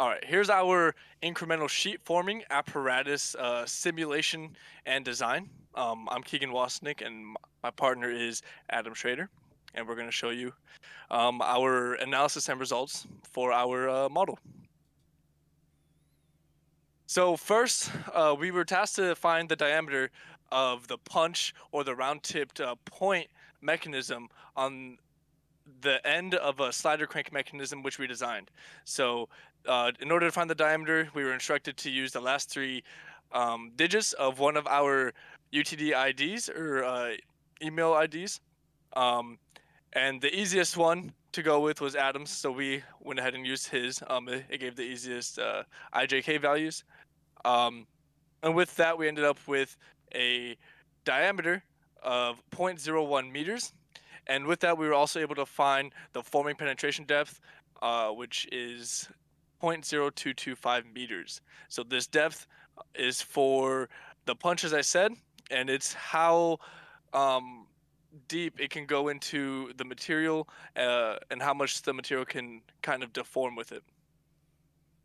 All right, here's our incremental sheet forming apparatus simulation and design. I'm Keegan Wasnick, and my partner is Adam Schrader, and we're going to show you our analysis and results for our model. So first, we were tasked to find the diameter of the punch or the round-tipped point mechanism on the end of a slider crank mechanism which we designed. So in order to find the diameter, we were instructed to use the last three digits of one of our UTD IDs or email IDs. Um, and the easiest one to go with was Adam's, so we went ahead and used his. It gave the easiest IJK values. Um, and with that, we ended up with a diameter of 0.01 meters. And with that, we were also able to find the forming penetration depth, which is 0.0225 meters. So this depth is for the punch, as I said, and it's how um, deep it can go into the material and how much the material can kind of deform with it.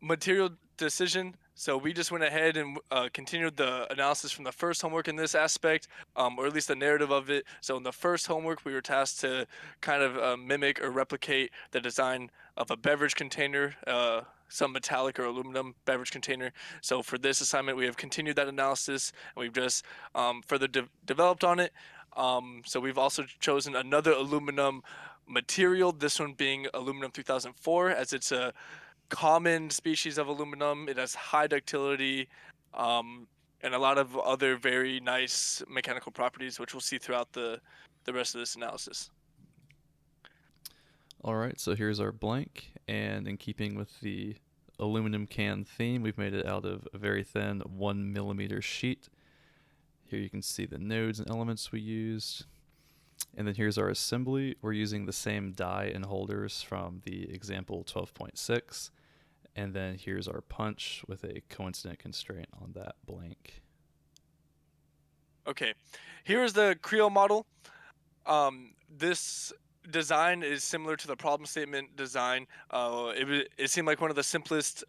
Material decision. So we just went ahead and continued the analysis from the first homework in this aspect, or at least the narrative of it. So in the first homework, we were tasked to kind of mimic or replicate the design of a beverage container, some metallic or aluminum beverage container. So for this assignment, we have continued that analysis and we've just further developed on it. So we've also chosen another aluminum material, this one being aluminum 3004, as it's a common species of aluminum. It has high ductility, and a lot of other very nice mechanical properties, which we'll see throughout the rest of this analysis. All right, so here's our blank, and in keeping with the aluminum can theme, we've made it out of a very thin 1 millimeter sheet. Here you can see the nodes and elements we used. And then here's our assembly. We're using the same die and holders from the example 12.6. And then here's our punch with a coincident constraint on that blank. Okay, here is the Creo model. This design is similar to the problem statement design. It seemed like one of the simplest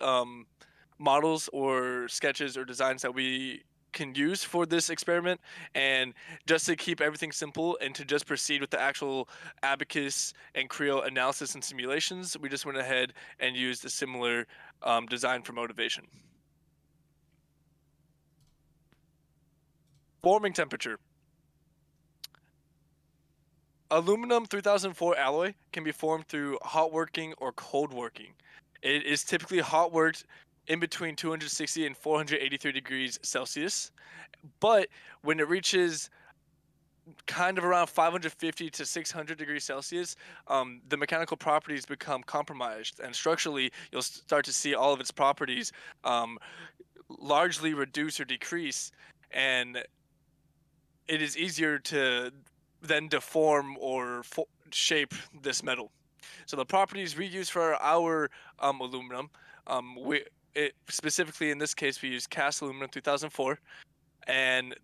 models or sketches or designs that we can use for this experiment. And just to keep everything simple and to just proceed with the actual abacus and Creo analysis and simulations, we just went ahead and used a similar design for motivation. Forming temperature. Aluminum 3004 alloy can be formed through hot working or cold working. It is typically hot worked in between 260 and 483 degrees Celsius, but when it reaches kind of around 550 to 600 degrees Celsius, the mechanical properties become compromised, and structurally, you'll start to see all of its properties um, largely reduce or decrease, and it is easier to then deform or shape this metal. So the properties we use for our aluminum, we specifically in this case we use cast aluminum 3004, and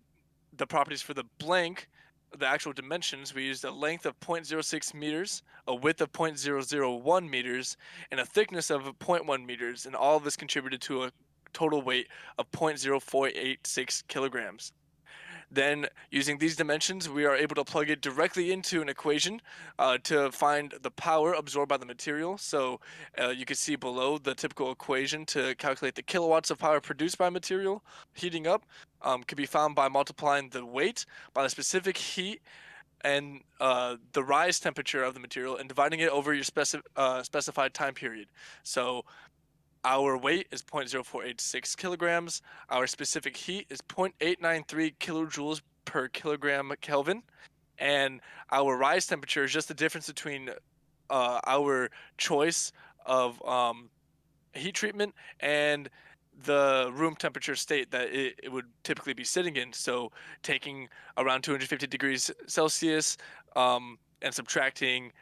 the properties for the blank, the actual dimensions, we used a length of 0.06 meters, a width of 0.001 meters, and a thickness of 0.1 meters, and all of this contributed to a total weight of 0.0486 kilograms. Then, using these dimensions, we are able to plug it directly into an equation to find the power absorbed by the material. So you can see below the typical equation to calculate the kilowatts of power produced by material heating up can be found by multiplying the weight by the specific heat and the rise temperature of the material and dividing it over your specified time period. So our weight is 0.0486 kilograms. Our specific heat is 0.893 kilojoules per kilogram Kelvin. And our rise temperature is just the difference between our choice of heat treatment and the room temperature state that it would typically be sitting in. So taking around 250 degrees Celsius and subtracting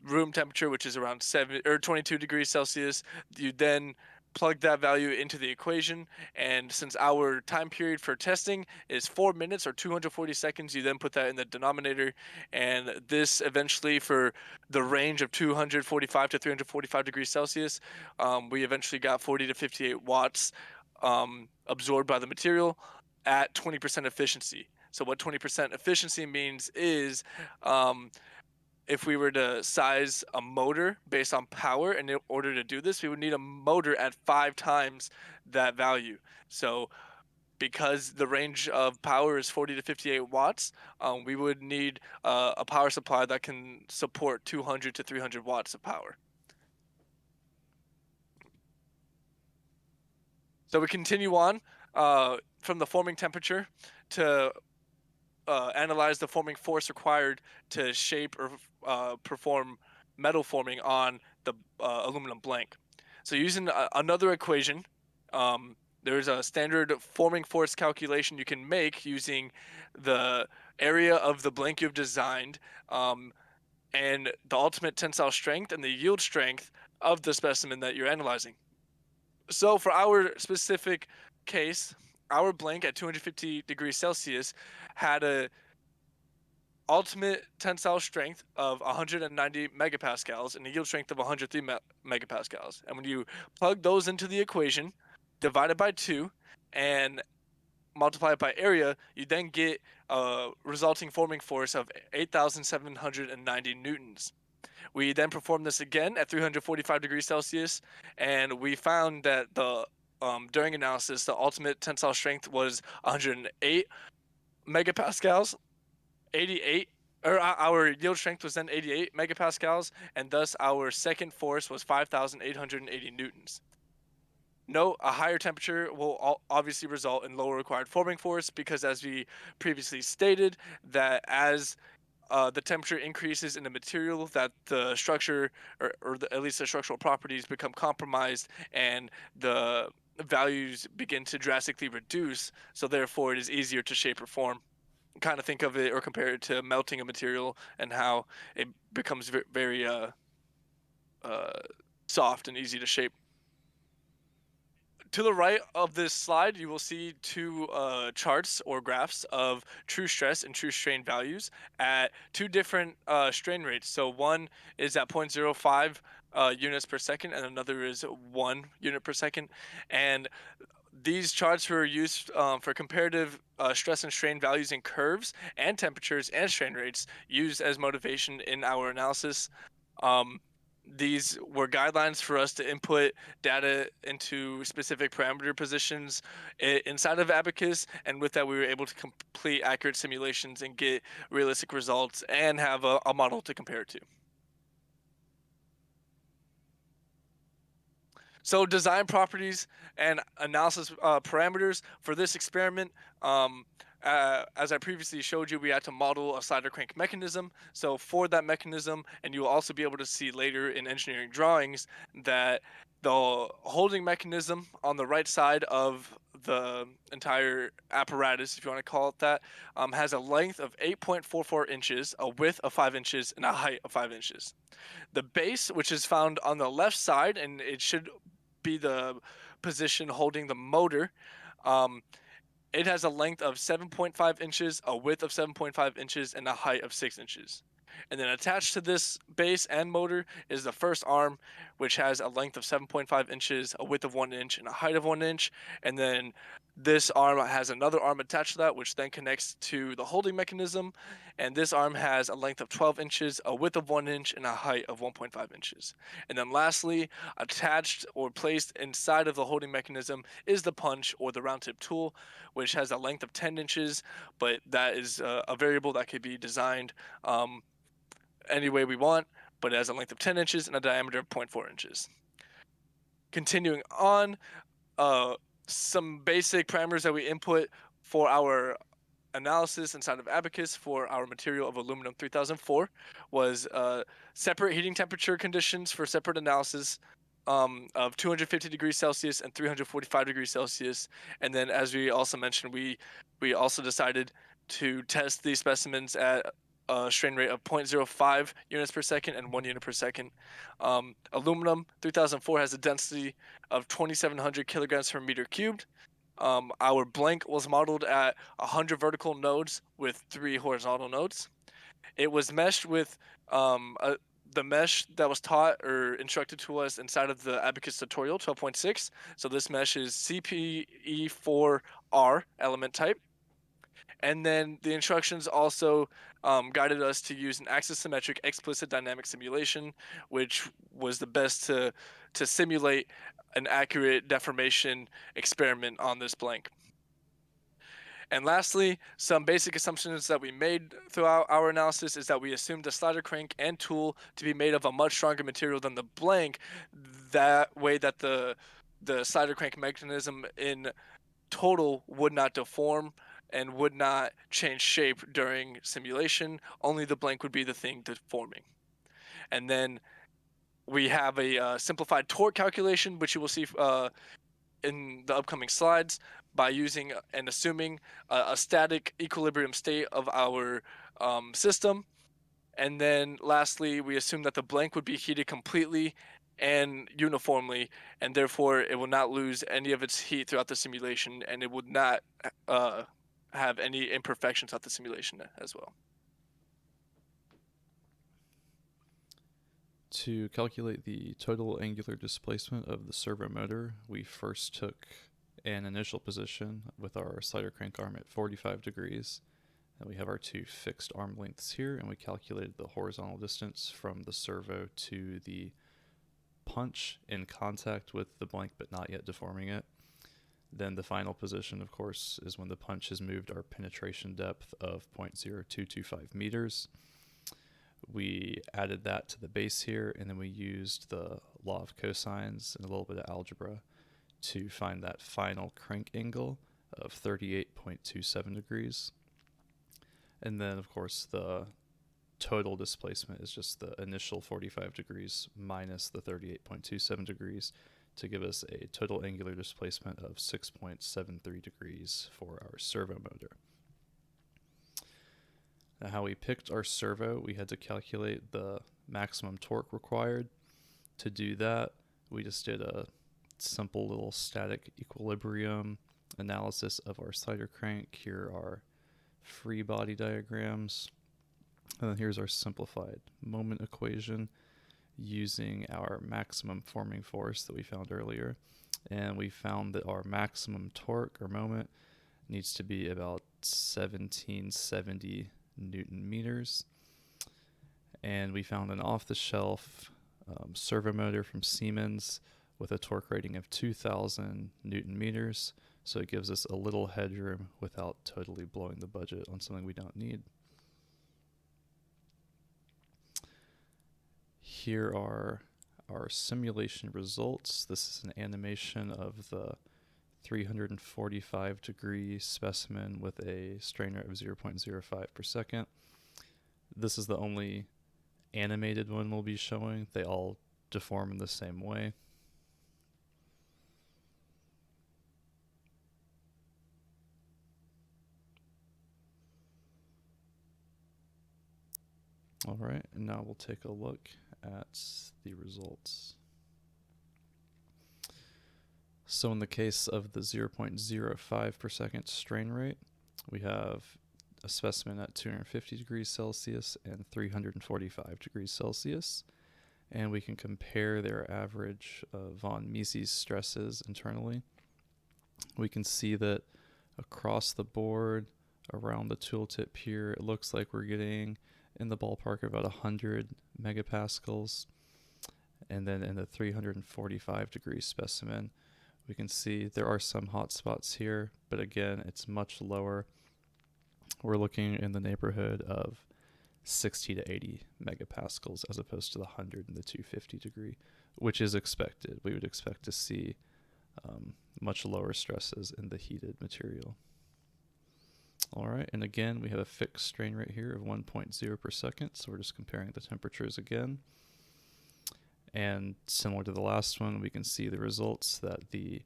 room temperature, which is around 7 or 22 degrees Celsius, you then plug that value into the equation, and since our time period for testing is 4 minutes or 240 seconds, you then put that in the denominator, and this eventually for the range of 245 to 345 degrees Celsius, we eventually got 40 to 58 watts absorbed by the material at 20% efficiency. So what 20% efficiency means is if we were to size a motor based on power, and in order to do this, we would need a motor at 5 times that value. So because the range of power is 40 to 58 watts, we would need a power supply that can support 200 to 300 watts of power. So we continue on from the forming temperature to analyze the forming force required to shape or perform metal forming on the aluminum blank. So using another equation, there's a standard forming force calculation you can make using the area of the blank you've designed, and the ultimate tensile strength and the yield strength of the specimen that you're analyzing. So for our specific case, our blank at 250 degrees Celsius had a ultimate tensile strength of 190 megapascals and a yield strength of 103 megapascals. And when you plug those into the equation, divide it by 2, and multiply it by area, you then get a resulting forming force of 8,790 newtons. We then performed this again at 345 degrees Celsius, and we found that during analysis, the ultimate tensile strength was 108 megapascals, 88, or our yield strength was then 88 megapascals, and thus our second force was 5,880 newtons. Note, a higher temperature will obviously result in lower required forming force because, as we previously stated, that as the temperature increases in the material, that the structure at least the structural properties become compromised and the values begin to drastically reduce. So therefore, it is easier to shape or form. Kind of think of it or compare it to melting a material and how it becomes very soft and easy to shape. To the right of this slide, you will see two charts or graphs of true stress and true strain values at two different strain rates. So one is at 0.05 units per second, and another is 1 unit per second. And these charts were used for comparative stress and strain values in curves and temperatures and strain rates used as motivation in our analysis. Um, these were guidelines for us to input data into specific parameter positions inside of Abaqus, and with that we were able to complete accurate simulations and get realistic results and have a model to compare it to. So design properties and analysis parameters for this experiment. As I previously showed you, we had to model a slider crank mechanism. So for that mechanism, and you will also be able to see later in engineering drawings that the holding mechanism on the right side of the entire apparatus, if you want to call it that, has a length of 8.44 inches, a width of 5 inches, and a height of 5 inches. The base, which is found on the left side, and it should be the position holding the motor, it has a length of 7.5 inches, a width of 7.5 inches, and a height of 6 inches. And then attached to this base and motor is the first arm, which has a length of 7.5 inches, a width of 1 inch, and a height of 1 inch. And then this arm has another arm attached to that, which then connects to the holding mechanism. And this arm has a length of 12 inches, a width of 1 inch, and a height of 1.5 inches. And then lastly, attached or placed inside of the holding mechanism is the punch or the round tip tool, which has a length of 10 inches, but that is a variable that could be designed any way we want, but it has a length of 10 inches and a diameter of 0.4 inches. Continuing on, some basic parameters that we input for our analysis inside of Abaqus for our material of aluminum 3004 was separate heating temperature conditions for separate analysis of 250 degrees Celsius and 345 degrees Celsius. And then, as we also mentioned, we also decided to test these specimens at a strain rate of 0.05 units per second and 1 unit per second. Aluminum 3004 has a density of 2,700 kilograms per meter cubed. Our blank was modeled at 100 vertical nodes with 3 horizontal nodes. It was meshed with the mesh that was taught or instructed to us inside of the Abacus tutorial 12.6. So this mesh is CPE4R element type. And then the instructions also guided us to use an axisymmetric explicit dynamic simulation, which was the best to simulate an accurate deformation experiment on this blank. And lastly, some basic assumptions that we made throughout our analysis is that we assumed the slider crank and tool to be made of a much stronger material than the blank. That way that the slider crank mechanism in total would not deform and would not change shape during simulation. Only the blank would be the thing deforming. And then we have a simplified torque calculation, which you will see in the upcoming slides, by using and assuming a static equilibrium state of our system. And then lastly, we assume that the blank would be heated completely and uniformly, and therefore it will not lose any of its heat throughout the simulation, and it would not have any imperfections throughout the simulation as well. To calculate the total angular displacement of the servo motor, we first took an initial position with our slider crank arm at 45 degrees. And we have our 2 fixed arm lengths here, and we calculated the horizontal distance from the servo to the punch in contact with the blank but not yet deforming it. Then the final position, of course, is when the punch has moved our penetration depth of 0.0225 meters. We added that to the base here, and then we used the law of cosines and a little bit of algebra to find that final crank angle of 38.27 degrees. And then, of course, the total displacement is just the initial 45 degrees minus the 38.27 degrees to give us a total angular displacement of 6.73 degrees for our servo motor. Now, how we picked our servo, we had to calculate the maximum torque required. To do that, we just did a simple little static equilibrium analysis of our slider crank. Here are free body diagrams. And then here's our simplified moment equation using our maximum forming force that we found earlier. And we found that our maximum torque or moment needs to be about 1770 Newton meters. And we found an off-the-shelf servo motor from Siemens with a torque rating of 2000 Newton meters. So it gives us a little headroom without totally blowing the budget on something we don't need. Here are our simulation results. This is an animation of the 345 degree specimen with a strain rate of 0.05 per second. This is the only animated one we'll be showing. They all deform in the same way. All right, and now we'll take a look at the results. So in the case of the 0.05 per second strain rate, we have a specimen at 250 degrees Celsius and 345 degrees Celsius. And we can compare their average von Mises stresses internally. We can see that across the board, around the tooltip here, it looks like we're getting in the ballpark of about 100 megapascals. And then in the 345 degree specimen, we can see there are some hot spots here, but again, it's much lower. We're looking in the neighborhood of 60 to 80 megapascals as opposed to the 100 and the 250 degree, which is expected. We would expect to see much lower stresses in the heated material. All right, and again, we have a fixed strain rate here of 1.0 per second, so we're just comparing the temperatures again. And similar to the last one, we can see the results that the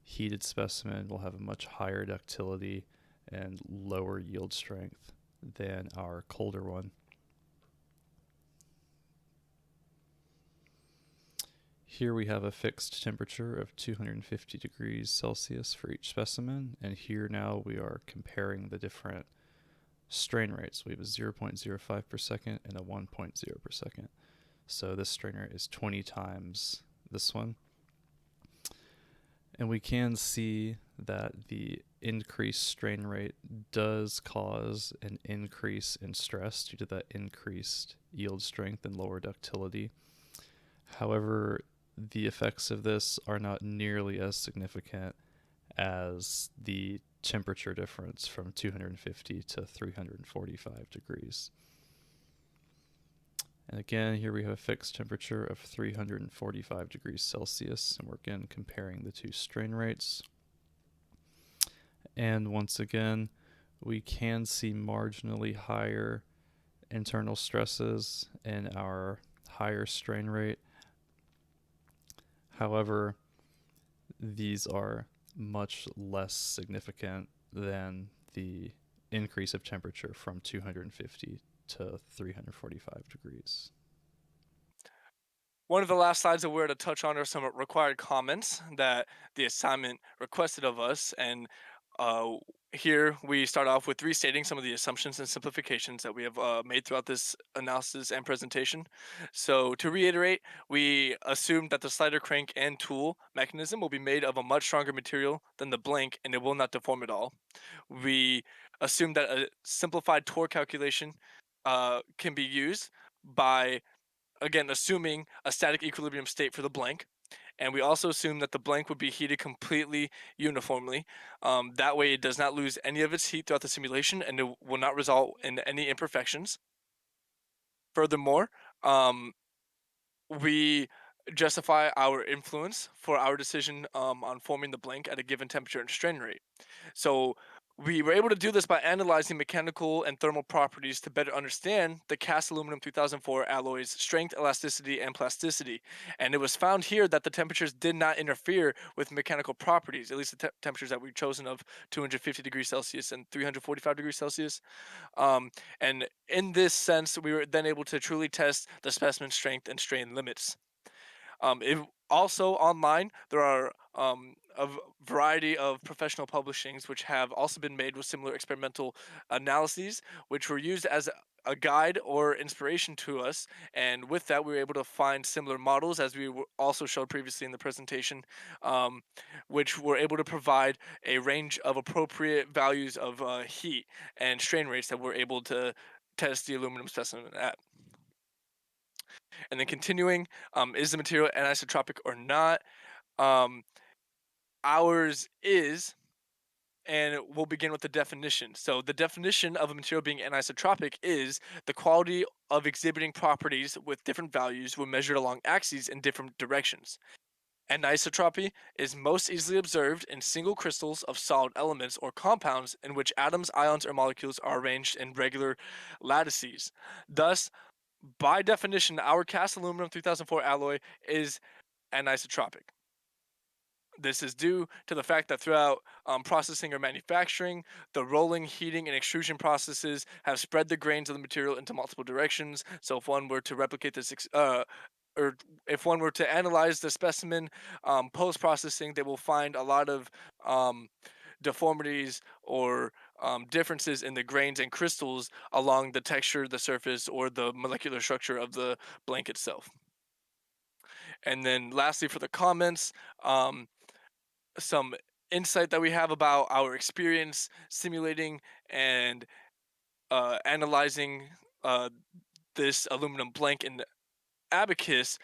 heated specimen will have a much higher ductility and lower yield strength than our colder one. Here we have a fixed temperature of 250 degrees Celsius for each specimen, and here now we are comparing the different strain rates. We have a 0.05 per second and a 1.0 per second. So this strain rate is 20 times this one. And we can see that the increased strain rate does cause an increase in stress due to that increased yield strength and lower ductility. However, the effects of this are not nearly as significant as the temperature difference from 250 to 345 degrees. And again, here we have a fixed temperature of 345 degrees Celsius, and we're again comparing the two strain rates. And once again, we can see marginally higher internal stresses in our higher strain rate. However, these are much less significant than the increase of temperature from 250 to 345 degrees. One of the last slides that we're to touch on are some required comments that the assignment requested of us. And uh, here we start off with restating some of the assumptions and simplifications that we have made throughout this analysis and presentation. So to reiterate, we assume that the slider crank and tool mechanism will be made of a much stronger material than the blank and it will not deform at all. We assume that a simplified torque calculation can be used by, again, assuming a static equilibrium state for the blank. And we also assume that the blank would be heated completely uniformly. That way it does not lose any of its heat throughout the simulation and it will not result in any imperfections. Furthermore, we justify our influence for our decision on forming the blank at a given temperature and strain rate. So we were able to do this by analyzing mechanical and thermal properties to better understand the cast aluminum 3004 alloy's strength, elasticity, and plasticity. And it was found here that the temperatures did not interfere with mechanical properties, at least the temperatures that we've chosen of 250 degrees Celsius and 345 degrees Celsius. And in this sense, we were then able to truly test the specimen strength and strain limits. Also online, there are variety of professional publishings which have also been made with similar experimental analyses, which were used as a guide or inspiration to us. And with that, we were able to find similar models, as we also showed previously in the presentation, um, which were able to provide a range of appropriate values of heat and strain rates that we're able to test the aluminum specimen at. And then continuing, is the material anisotropic or not? Um, Ours is, and we'll begin with the definition. So the definition of a material being anisotropic is the quality of exhibiting properties with different values when measured along axes in different directions. Anisotropy is most easily observed in single crystals of solid elements or compounds in which atoms, ions, or molecules are arranged in regular lattices. Thus, by definition, our cast aluminum 3004 alloy is anisotropic. This is due to the fact that throughout processing or manufacturing, the rolling, heating, and extrusion processes have spread the grains of the material into multiple directions. So if one were to replicate this, or if one were to analyze the specimen post processing, they will find a lot of um, deformities or differences in the grains and crystals along the texture, the surface, or the molecular structure of the blank itself. And then lastly, for the comments, some insight that we have about our experience simulating and analyzing uh, this aluminum blank in Abacus.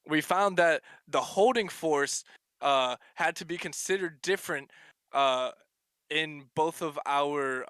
We found that the holding force had to be considered different uh, in both of our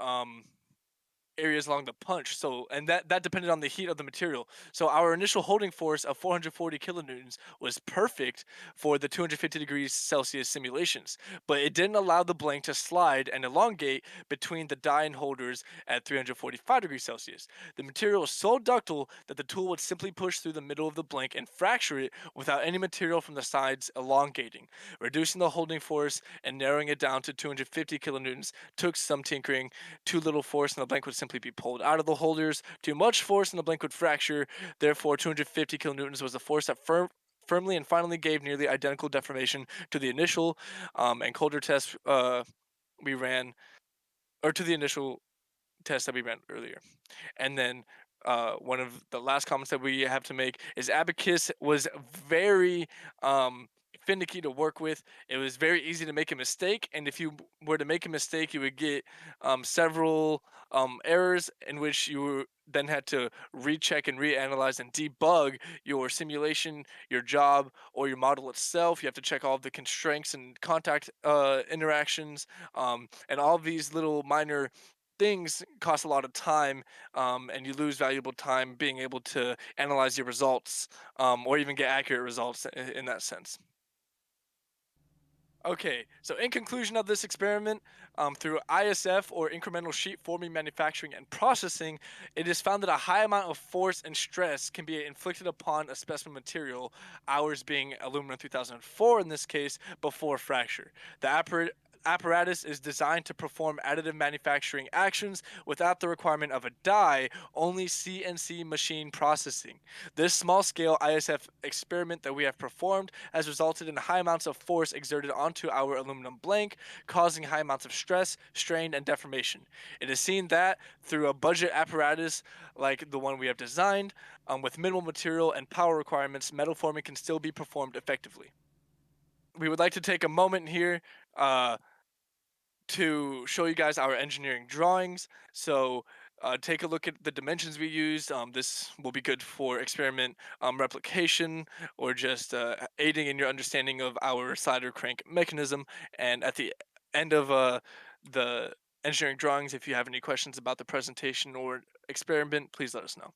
areas along the punch. So, and that depended on the heat of the material. So our initial holding force of 440 kilonewtons was perfect for the 250 degrees Celsius simulations, but it didn't allow the blank to slide and elongate between the die and holders at 345 degrees Celsius. The material was so ductile that the tool would simply push through the middle of the blank and fracture it without any material from the sides elongating. Reducing the holding force and narrowing it down to 250 kilonewtons took some tinkering. Too little force and the blank would simply be pulled out of the holders. Too much force and the blank would fracture. Therefore, 250 kilonewtons was the force that firmly and finally gave nearly identical deformation to the initial and colder test we ran, or to the initial test that we ran earlier. And then one of the last comments that we have to make is Abacus was very finicky to work with. It was very easy to make a mistake, and if you were to make a mistake, you would get several errors in which you then had to recheck and reanalyze and debug your simulation, your job, or your model itself. You have to check all of the constraints and contact interactions, and all of these little minor things cost a lot of time, and you lose valuable time being able to analyze your results, or even get accurate results in that sense. Okay, so in conclusion of this experiment, through ISF or incremental sheet forming, manufacturing, and processing, it is found that a high amount of force and stress can be inflicted upon a specimen material, ours being aluminum 3004 in this case, before fracture. The apparatus is designed to perform additive manufacturing actions without the requirement of a die, only CNC machine processing. This small scale ISF experiment that we have performed has resulted in high amounts of force exerted onto our aluminum blank, causing high amounts of stress, strain, and deformation. It is seen that through a budget apparatus like the one we have designed, with minimal material and power requirements, metal forming can still be performed effectively. We would like to take a moment here uh, to show you guys our engineering drawings. So take a look at the dimensions we used. This will be good for experiment replication, or just aiding in your understanding of our slider crank mechanism. And at the end of the engineering drawings, if you have any questions about the presentation or experiment, please let us know.